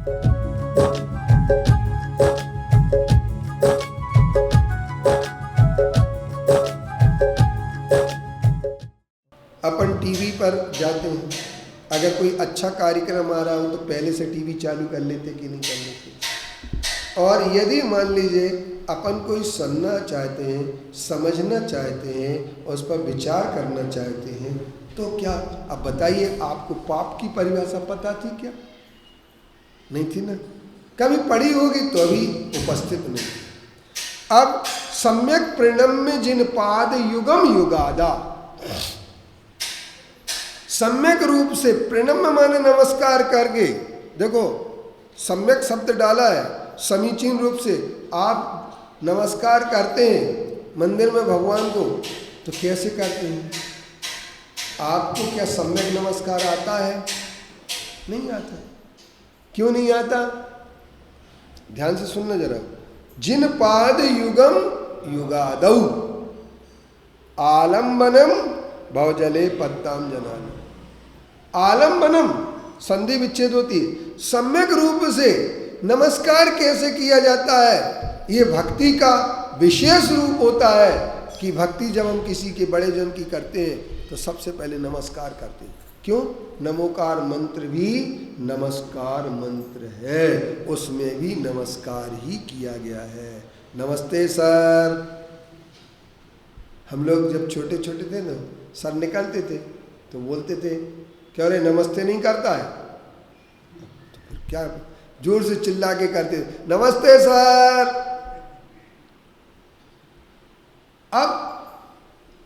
अपन TV पर जाते हैं, अगर कोई अच्छा कार्यक्रम आ रहा हो तो पहले से टीवी चालू कर लेते कि नहीं कर लेते। और यदि मान लीजिए अपन कोई सुनना चाहते हैं, समझना चाहते हैं और उस पर विचार करना चाहते हैं तो क्या, अब बताइए, आपको पाप की परिभाषा पता थी क्या? नहीं थी ना, कभी पढ़ी होगी तो अभी उपस्थित नहीं। अब सम्यक प्रणम्य जिन पाद युगम युगादा, सम्यक रूप से प्रणम्य माने नमस्कार करके, देखो सम्यक शब्द डाला है, समीचीन रूप से आप नमस्कार करते हैं मंदिर में भगवान को, तो कैसे करते हैं? आपको क्या सम्यक नमस्कार आता है? नहीं आता। क्यों नहीं आता? ध्यान से सुनना जरा। जिन पाद युगम युगादौ आलंबनम भवजले पद्माम जनाना। आलंबनम संधि विच्छेद होती है। सम्यक रूप से नमस्कार कैसे किया जाता है? ये भक्ति का विशेष रूप होता है कि भक्ति जब हम किसी के बड़े जन की करते हैं तो सबसे पहले नमस्कार करते हैं। क्यों? नमोकार मंत्र भी नमस्कार मंत्र है, उसमें भी नमस्कार ही किया गया है। नमस्ते सर। हम लोग जब छोटे छोटे थे ना, सर निकलते थे तो बोलते थे क्या रे नमस्ते नहीं करता है? तो फिर क्या जोर से चिल्ला के करते थे, नमस्ते सर। अब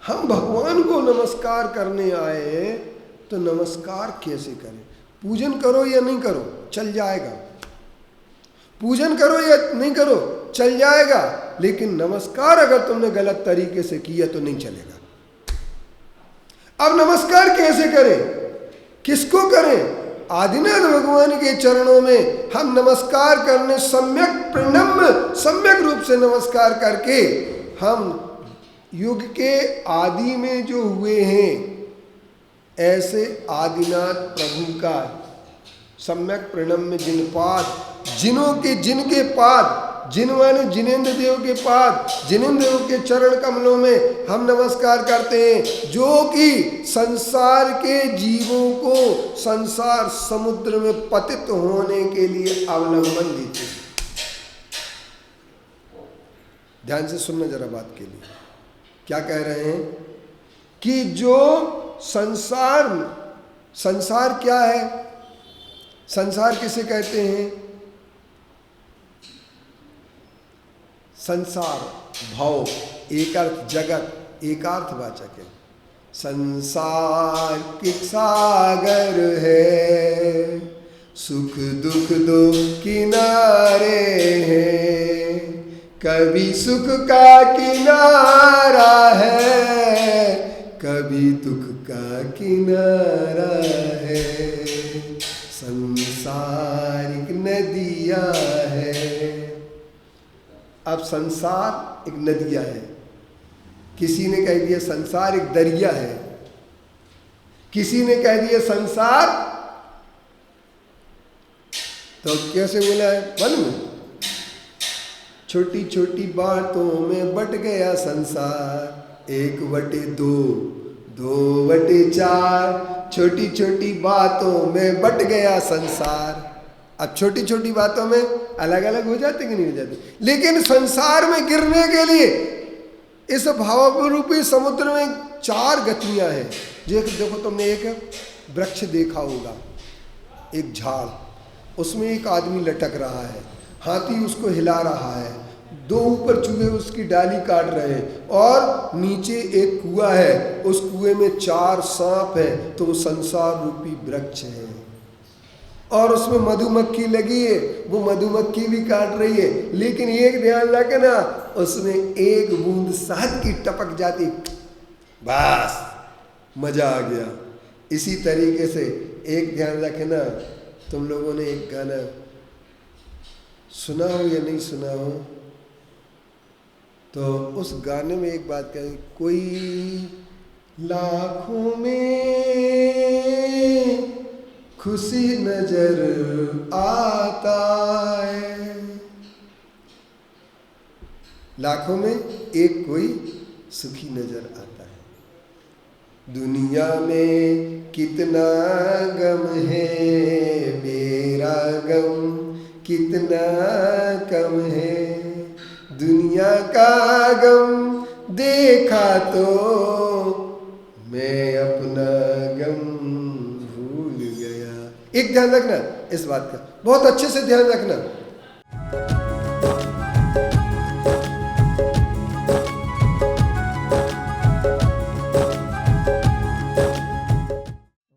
हम भगवान को नमस्कार करने आए तो नमस्कार कैसे करें? पूजन करो या नहीं करो चल जाएगा, पूजन करो या नहीं करो चल जाएगा, लेकिन नमस्कार अगर तुमने गलत तरीके से किया तो नहीं चलेगा। अब नमस्कार कैसे करें, किसको करें? आदिनाथ भगवान के चरणों में हम नमस्कार करने, सम्यक प्रणम्य सम्यक रूप से नमस्कार करके हम युग के आदि में जो हुए हैं ऐसे आदिनाथ प्रभु का सम्यक प्रणम्य जिन पाद, जिनों के जिनके पाद, जिन माने जिनेंद्र देव के पाद, जिनेंद्र देव के चरण कमलों में हम नमस्कार करते हैं, जो कि संसार के जीवों को संसार समुद्र में पतित होने के लिए अवलंबन देते हैं। ध्यान से सुनना जरा बात के लिए। क्या कह रहे हैं कि जो संसार क्या है? संसार किसे कहते हैं? संसार भव एक अर्थ, जगत एक अर्थवाचक है। संसार के सागर है, सुख दुख दो किनारे हैं, कभी सुख का किनारा है, कभी दुख का किनारा है। संसार एक नदिया है। अब संसार एक नदिया है, किसी ने कह दिया संसार एक दरिया है, किसी ने कह दिया संसार, तो कैसे बोला है? वन में छोटी छोटी बातों में बट गया संसार, एक बटे दो, दो बटे चार, छोटी छोटी बातों में बट गया संसार। अब छोटी छोटी बातों में अलग अलग हो जाते कि नहीं हो जाते? लेकिन संसार में गिरने के लिए इस भावरूपी समुद्र में चार गतियां हैं। देखो तुमने एक वृक्ष देखा होगा, एक झाड़, उसमें एक आदमी लटक रहा है, हाथी उसको हिला रहा है, दो ऊपर चूहे उसकी डाली काट रहे हैं और नीचे एक कुआं है, उस कुएं में चार सांप है, तो वो संसार रूपी वृक्ष है। और उसमें मधुमक्खी लगी है, वो मधुमक्खी भी काट रही है, लेकिन एक ध्यान रखना, उसमें एक बूंद शहद की टपक जाती, बस मजा आ गया। इसी तरीके से एक ध्यान रखना, तुम लोगों ने एक गाना सुना हो या नहीं सुना हो, तो उस गाने में एक बात कही, कोई लाखों में खुशी नजर आता है। लाखों में एक कोई सुखी नजर आता है। दुनिया में कितना गम है, मेरा गम कितना कम है। दुनिया का गम देखा तो मैं अपना गम भूल गया। एक ध्यान रखना इस बात का, बहुत अच्छे से ध्यान रखना।